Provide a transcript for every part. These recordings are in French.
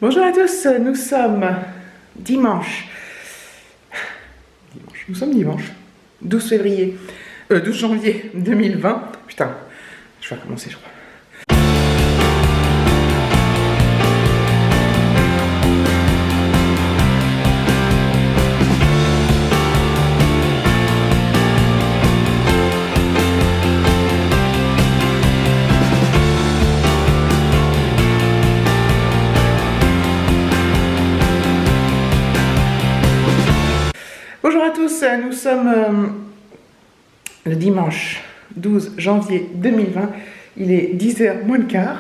Bonjour à tous, nous sommes dimanche. Nous sommes dimanche 12 février, 12 janvier 2020. Putain, je vais recommencer, je crois. Bonjour à tous, nous sommes le dimanche 12 janvier 2020, il est 10h moins le quart,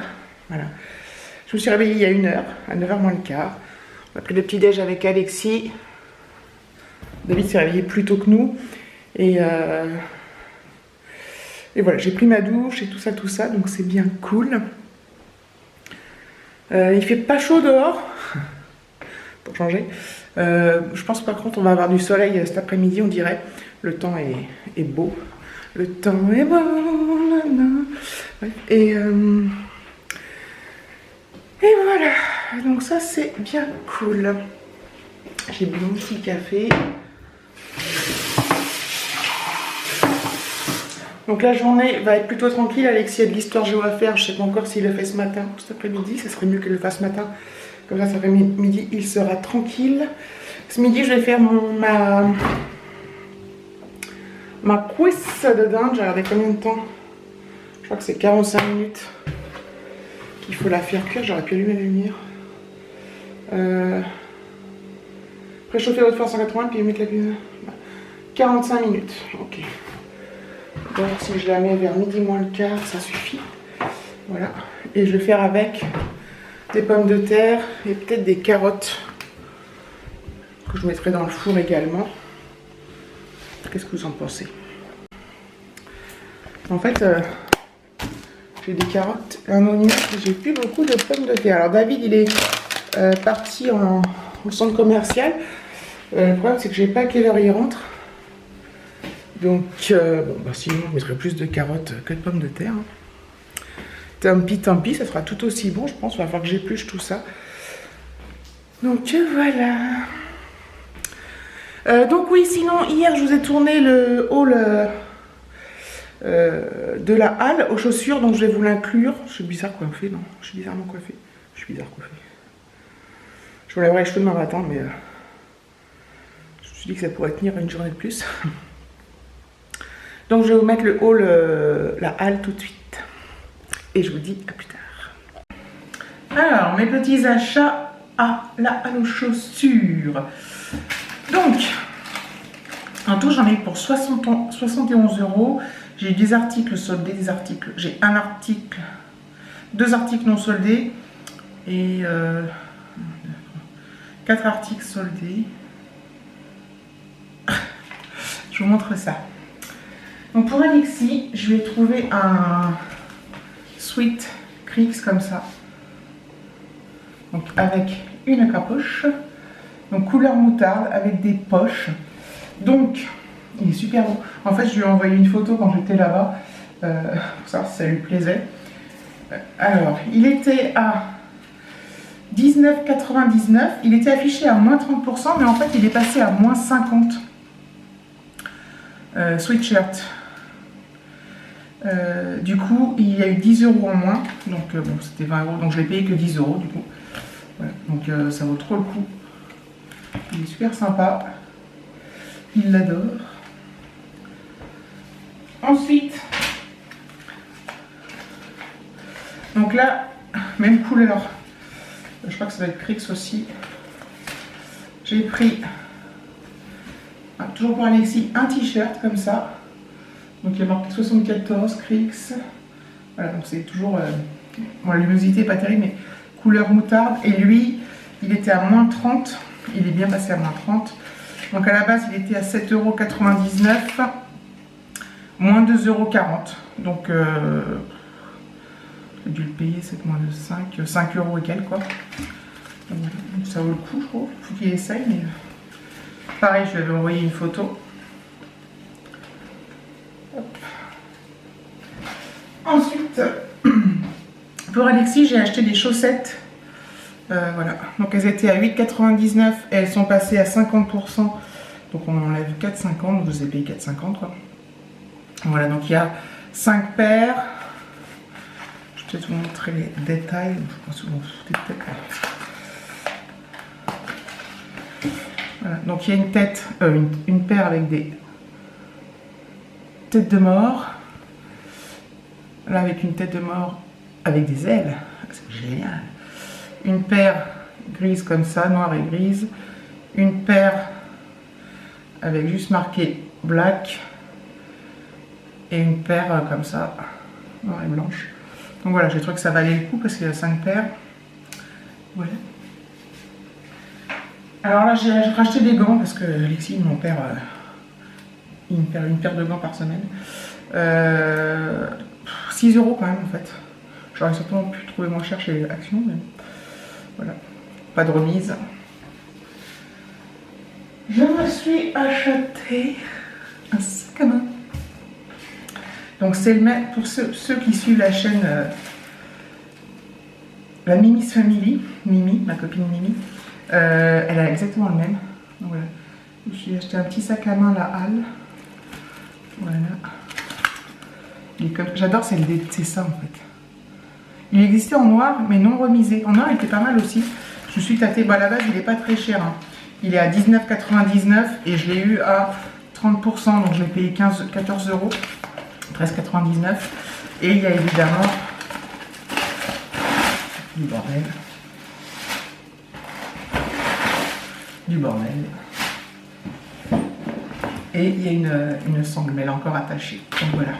voilà. Je me suis réveillée il y a 1 heure, à 9h moins le quart. On a pris le petit déj avec Alexis. David s'est réveillé plus tôt que nous, et voilà, j'ai pris ma douche et tout ça, donc c'est bien cool. Il fait pas chaud dehors, pour changer. Je pense par contre on va avoir du soleil cet après-midi, on dirait. Le temps est beau. Le temps est beau. Ouais. Et voilà. Donc ça c'est bien cool. J'ai bu mon petit café. Donc la journée va être plutôt tranquille. Alexis a de l'histoire géo à faire. Je sais pas encore s'il le fait ce matin ou cet après-midi. Ça serait mieux qu'il le fasse ce matin. Comme ça, cet après-midi, il sera tranquille. Ce midi, je vais faire ma cuisse de dinde. J'ai regardé combien de temps. Je crois que c'est 45 minutes qu'il faut la faire cuire. J'aurais pu allumer la lumière. Préchauffer à haute feu 180 puis mettre la cuisine. 45 minutes. Ok. Donc si je la mets vers midi moins le quart, ça suffit. Voilà. Et je vais faire avec des pommes de terre et peut-être des carottes que je mettrai dans le four également. Qu'est-ce que vous en pensez? En fait, j'ai des carottes, un oignon, j'ai plus beaucoup de pommes de terre. Alors David, il est parti au centre commercial. Le problème, c'est que je ne sais pas à quelle heure il rentre. Donc, sinon, je mettrai plus de carottes que de pommes de terre. Tant pis, ça sera tout aussi bon, je pense. Il va falloir que j'épluche tout ça. Donc voilà. Donc oui, sinon, hier, je vous ai tourné le haul de la halle aux chaussures. Donc je vais vous l'inclure. Je suis bizarre coiffée, non? Je suis bizarrement coiffée. Je suis bizarre coiffée. Je voulais avoir les cheveux demain matin, mais je me suis dit que ça pourrait tenir une journée de plus. Donc je vais vous mettre le haul, la halle tout de suite. Et je vous dis à plus tard. Alors, mes petits achats à la halle aux chaussures. Donc, en tout, j'en ai pour 71 €. J'ai des articles soldés, des articles. J'ai un article, 2 articles non soldés et 4 articles soldés. Je vous montre ça. Donc pour Alexis, je vais trouver un sweat Creeks comme ça. Donc avec une capuche. Donc couleur moutarde avec des poches. Donc il est super beau. En fait, je lui ai envoyé une photo quand j'étais là-bas. Pour savoir si ça lui plaisait. Alors, il était à 19,99 €. Il était affiché à moins 30%, mais en fait, il est passé à moins 50%. Sweatshirt. Du coup, il y a eu 10 € en moins. Donc, bon, c'était 20 €. Donc, je l'ai payé que 10 € du coup. Voilà. Donc, ça vaut trop le coup. Il est super sympa. Il l'adore. Ensuite, donc là, même couleur. Je crois que ça doit être Creeks aussi. J'ai pris, toujours pour Alexis, un t-shirt comme ça. Donc il y a marqué 74 Creeks. Voilà, donc c'est toujours. Bon, la luminosité n'est pas terrible, mais couleur moutarde. Et lui, il était à moins 30. Il est bien passé à moins 30. Donc à la base, il était à 7,99 €. Moins 2,40 €. Donc j'ai dû le payer, c'est moins de 5 € et quelques quoi. Donc, ça vaut le coup, je trouve. Faut qu'il essaye, mais pareil, je lui avais envoyé une photo. Hop. Ensuite, pour Alexis, j'ai acheté des chaussettes Voilà, donc elles étaient à 8,99 et elles sont passées à 50%. Donc on enlève 4,50, donc je vous ai payé 4,50 quoi. Voilà, donc il y a 5 paires. Je vais peut-être vous montrer les détails. Je pense que vous foutez peut-être là. Voilà, donc il y a une tête, une paire avec des têtes de mort. Là avec une tête de mort avec des ailes. C'est génial. Une paire grise comme ça, noire et grise. Une paire avec juste marqué black. Et une paire comme ça, noire et blanche. Donc voilà, j'ai trouvé que ça valait le coup parce qu'il y a 5 paires. Voilà. Alors là, j'ai racheté des gants parce que Alexis, il m'en perd, il me perd une paire de gants par semaine. 6 € quand même en fait. J'aurais certainement pu trouver moins cher chez Action, mais voilà. Pas de remise. Je me suis acheté un sac à main. Donc c'est le même, pour ceux qui suivent la chaîne la Mimi's Family, Mimi, ma copine Mimi, elle a exactement le même. Donc voilà. J'ai acheté un petit sac à main, la Halle. Voilà. J'adore, c'est ça en fait. Il existait en noir, mais non remisé. En noir, il était pas mal aussi. Je me suis tâtée. Bah, à la base, il n'est pas très cher. Hein. Il est à 19,99 et je l'ai eu à 30%, donc je l'ai payé 14 €. 13,99. Et il y a évidemment du bordel. Du bordel. Et il y a une sangle, mais elle est encore attachée. Donc voilà.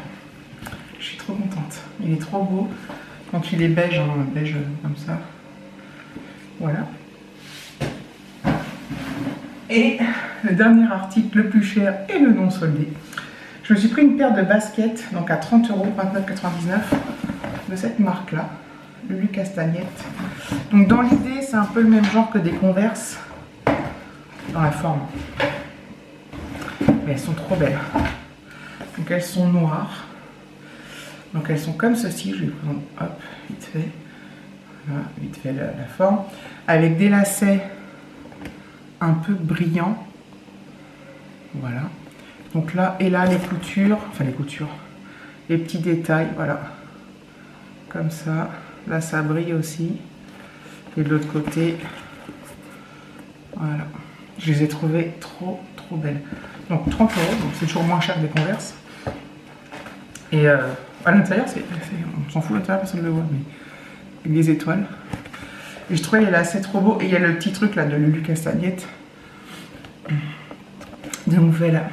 Je suis trop contente. Il est trop beau. Quand il est beige, hein, beige comme ça. Voilà. Et le dernier article, le plus cher et le non soldé. Je me suis pris une paire de baskets, donc à 30 €, 29,99 de cette marque-là, Lulu Castagnette. Donc dans l'idée, c'est un peu le même genre que des Converse, dans la forme. Mais elles sont trop belles. Donc elles sont noires. Donc elles sont comme ceci, je vais prendre, hop, vite fait. Voilà, vite fait la forme. Avec des lacets un peu brillants. Voilà. Donc là, et là, les coutures, les petits détails, voilà. Comme ça. Là, ça brille aussi. Et de l'autre côté, voilà. Je les ai trouvées trop belles. Donc 30 €, donc c'est toujours moins cher que des Converse. Et à l'intérieur, on s'en fout, à l'intérieur, personne ne le voit, mais avec des étoiles. Et je trouvais les lacets trop beaux. Et il y a le petit truc là de Lulu Castagnette. Donc voilà.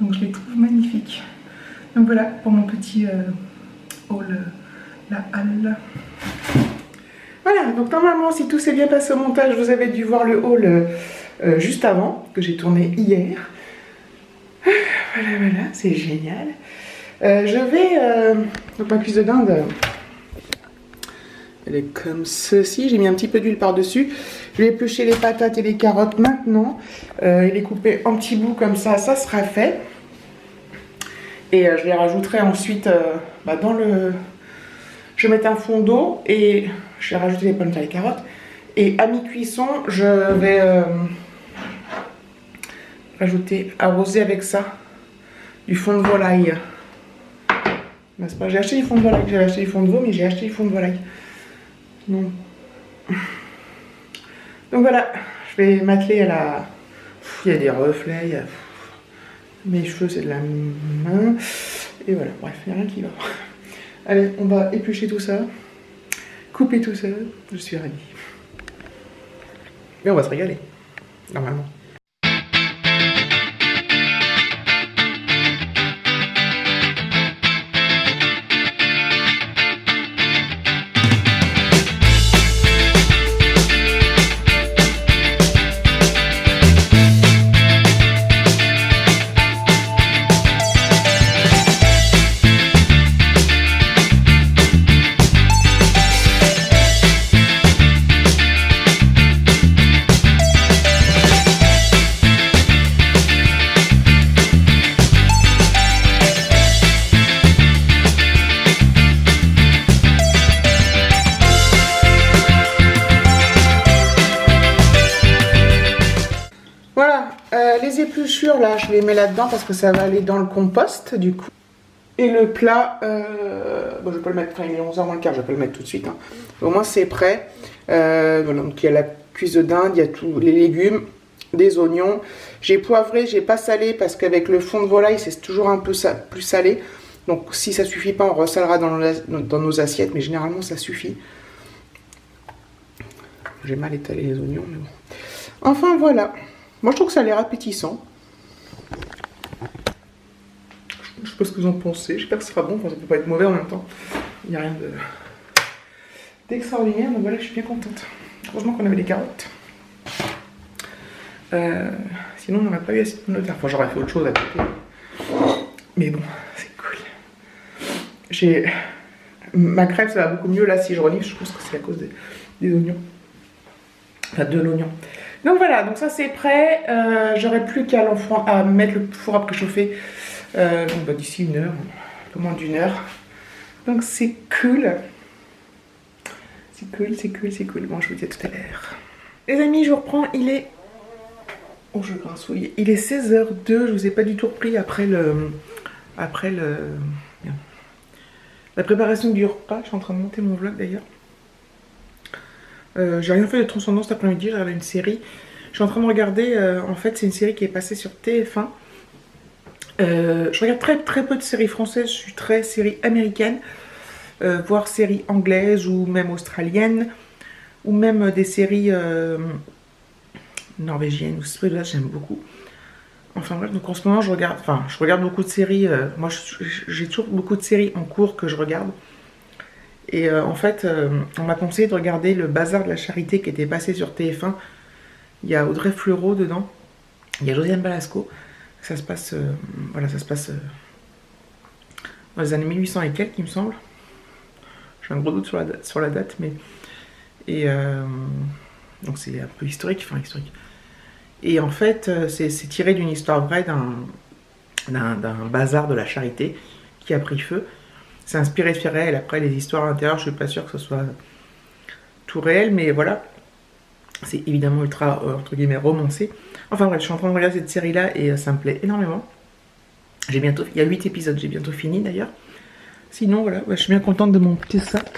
Donc je les trouve magnifiques. Donc voilà pour mon petit haul, la Halle. Voilà, donc normalement si tout s'est bien passé au montage, vous avez dû voir le haul juste avant, que j'ai tourné hier. Voilà, c'est génial. Je vais... donc ma cuisse de dinde, elle est comme ceci. J'ai mis un petit peu d'huile par-dessus. Je vais éplucher les patates et les carottes maintenant. Et les couper en petits bouts comme ça, ça sera fait. Et je les rajouterai ensuite dans le... Je vais mettre un fond d'eau et je vais rajouter les pommes et les carottes. Et à mi-cuisson, je vais arroser avec ça du fond de volaille. N'est-ce pas? J'ai acheté du fond de volaille. J'avais acheté du fond de veau, mais j'ai acheté du fond de volaille. Donc voilà, je vais m'atteler à la... Il y a des reflets, mes cheveux c'est de la main. Et voilà, bref, il n'y a rien qui va. Allez, on va éplucher tout ça, couper tout ça, je suis ravie. Mais on va se régaler, normalement. épluchures là, je les mets là-dedans parce que ça va aller dans le compost du coup. Et le plat, bon, je peux le mettre, enfin il est 11h moins le quart, je vais pas le mettre tout de suite. Hein. Au moins c'est prêt. Voilà, donc il y a la cuisse de dinde, il y a tous les légumes, des oignons. J'ai poivré, j'ai pas salé parce qu'avec le fond de volaille c'est toujours un peu plus salé. Donc si ça suffit pas, on ressalera dans nos assiettes, mais généralement ça suffit. J'ai mal étalé les oignons, mais bon. Enfin voilà. Moi je trouve que ça a l'air appétissant. Je sais pas ce que vous en pensez. J'espère que ce sera bon. Enfin, ça peut pas être mauvais en même temps. Il n'y a rien d'extraordinaire. Donc voilà, je suis bien contente. Heureusement qu'on avait des carottes. Sinon, on n'aurait pas eu assez de pommes de terre. Enfin, j'aurais fait autre chose à côté. Mais bon, c'est cool. Ma crêpe, ça va beaucoup mieux là si je renifle. Je pense que c'est à cause des oignons. Enfin, de l'oignon. Donc voilà, donc ça c'est prêt. J'aurais plus qu'à mettre le four à préchauffer. Donc bah, d'ici 1 heure, un peu moins d'1 heure. Donc c'est cool. C'est cool, c'est cool, c'est cool. Bon, je vous dis à tout à l'heure. Les amis, je vous reprends. Il est... Oh, je grincouille. Il est 16h02. Je vous ai pas du tout repris après la préparation du repas. Je suis en train de monter mon vlog d'ailleurs. J'ai rien fait de transcendant cet après-midi. J'ai regardé une série. Je suis en train de regarder... en fait, c'est une série qui est passée sur TF1. Je regarde très peu de séries françaises, je suis très série américaine, voire séries anglaises ou même australiennes, ou même des séries norvégiennes ou suédoises, j'aime beaucoup. Enfin bref, donc en ce moment je regarde beaucoup de séries, moi j'ai toujours beaucoup de séries en cours que je regarde. Et en fait, on m'a conseillé de regarder Le Bazar de la Charité qui était passé sur TF1. Il y a Audrey Fleurot dedans, il y a Josiane Balasco. Ça se passe, voilà, ça se passe dans les années 1800 et quelques, il me semble. J'ai un gros doute sur la date, mais... Et donc c'est un peu historique, enfin historique. Et en fait, c'est tiré d'une histoire vraie d'un bazar de la charité qui a pris feu. C'est inspiré de faits réels. Après, les histoires à l'intérieur, je suis pas sûre que ce soit tout réel, mais voilà. C'est évidemment ultra, entre guillemets, romancé. Enfin bref, je suis en train de regarder cette série-là et ça me plaît énormément. Il y a 8 épisodes, j'ai bientôt fini d'ailleurs. Sinon, voilà, je suis bien contente de mon petit sac.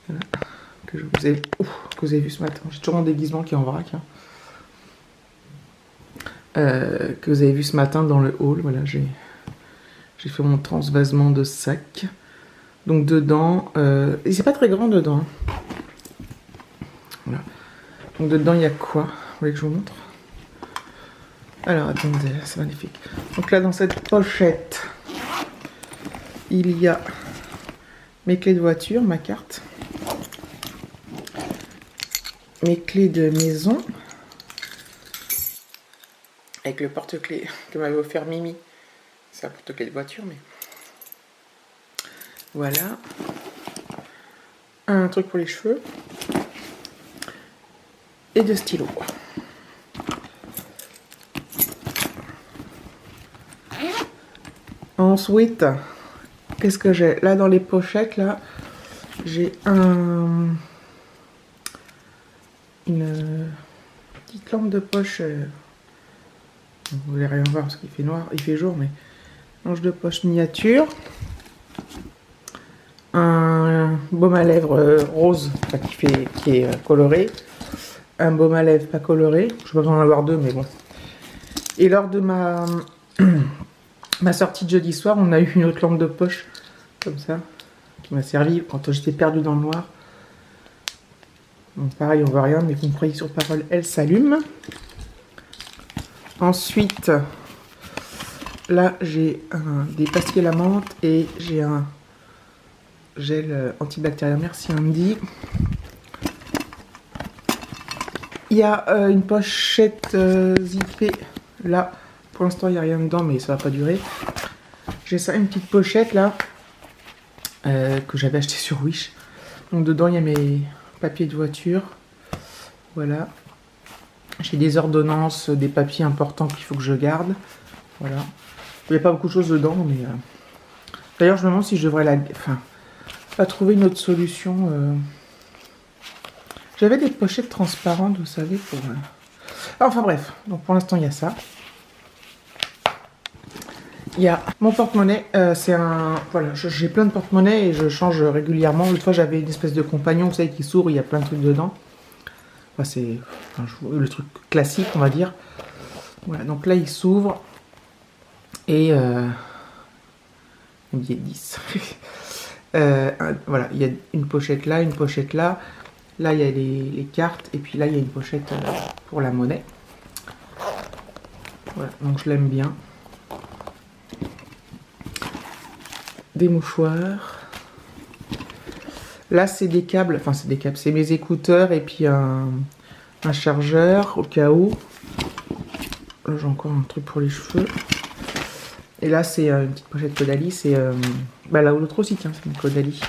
Voilà, que vous avez vu ce matin. J'ai toujours mon déguisement qui est en vrac. Hein. Que vous avez vu ce matin dans le hall. Voilà, j'ai fait mon transvasement de sac. Donc dedans, et c'est pas très grand dedans. Hein. Voilà. Donc dedans, il y a quoi? Vous voulez que je vous montre? Alors, attendez, c'est magnifique. Donc là, dans cette pochette, il y a mes clés de voiture, ma carte, mes clés de maison, avec le porte-clés que m'avait offert Mimi. C'est un porte-clés de voiture, mais... Voilà. Un truc pour les cheveux. Et de stylos. Ensuite, qu'est-ce que j'ai? Là, dans les pochettes, là, j'ai une petite lampe de poche. Vous voulez rien voir parce qu'il fait noir, il fait jour, mais manche de poche miniature. Un baume à lèvres rose, enfin, qui est coloré. Un baume à lèvres pas coloré. Je peux pas en avoir 2, mais bon. Et lors de ma sortie de jeudi soir, on a eu une autre lampe de poche, comme ça, qui m'a servi quand j'étais perdue dans le noir. Donc pareil, on voit rien, mais vous me croyez sur parole, elle s'allume. Ensuite, là, j'ai des pastilles à la menthe et j'ai un gel antibactérien. Merci Andy. Il y a une pochette zippée. Là, pour l'instant, il n'y a rien dedans, mais ça va pas durer. J'ai ça, une petite pochette là, que j'avais acheté sur Wish. Donc dedans, il y a mes papiers de voiture. Voilà. J'ai des ordonnances, des papiers importants qu'il faut que je garde. Voilà. Il n'y a pas beaucoup de choses dedans, mais... D'ailleurs, je me demande si je devrais pas trouver une autre solution. J'avais des pochettes transparentes, vous savez, pour... Enfin bref, donc pour l'instant il y a ça. Il y a mon porte-monnaie, c'est un... Voilà, j'ai plein de porte-monnaie et je change régulièrement. L'autre fois j'avais une espèce de compagnon, vous savez, qui s'ouvre, il y a plein de trucs dedans. Enfin, c'est le truc classique, on va dire. Voilà, donc là il s'ouvre. Et... il y a 10. Voilà, il y a une pochette là, une pochette là. Là, il y a les cartes. Et puis là, il y a une pochette pour la monnaie. Voilà, donc je l'aime bien. Des mouchoirs. Là, c'est des câbles. Enfin, c'est des câbles. C'est mes écouteurs et puis un chargeur au cas où. Là, j'ai encore un truc pour les cheveux. Et là, c'est une petite pochette Caudalie. C'est... bah là, l'autre aussi, tiens, c'est mon Caudalie.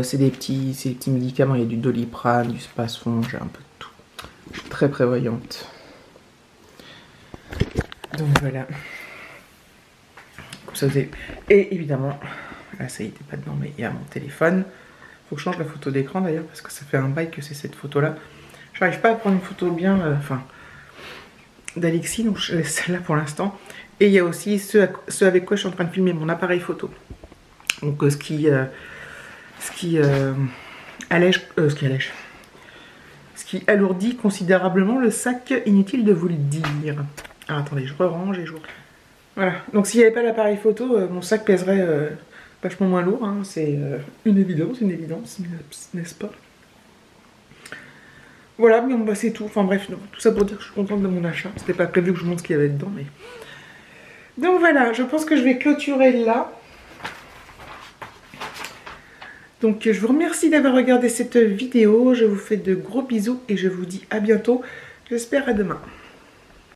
C'est des petits médicaments. Il y a du Doliprane, du Spasfon, j'ai un peu de tout. Je suis très prévoyante. Donc voilà. Comme ça, vous avez... Et évidemment, là, ça y était pas dedans, mais il y a mon téléphone. Faut que je change la photo d'écran d'ailleurs, parce que ça fait un bail que c'est cette photo-là. Je n'arrive pas à prendre une photo bien, d'Alexis, donc je laisse celle-là pour l'instant. Et il y a aussi ce avec quoi je suis en train de filmer mon appareil photo. Donc ce qui alourdit considérablement le sac, inutile de vous le dire. Alors attendez, je re-range et je... Voilà, donc s'il n'y avait pas l'appareil photo, mon sac pèserait vachement moins lourd, hein. C'est une évidence, n'est-ce pas? Voilà, mais bah, c'est tout. Enfin bref, tout ça pour dire que je suis contente de mon achat. C'était pas prévu que je montre ce qu'il y avait dedans, mais... Donc voilà, je pense que je vais clôturer là. Donc je vous remercie d'avoir regardé cette vidéo. Je vous fais de gros bisous et je vous dis à bientôt. J'espère à demain.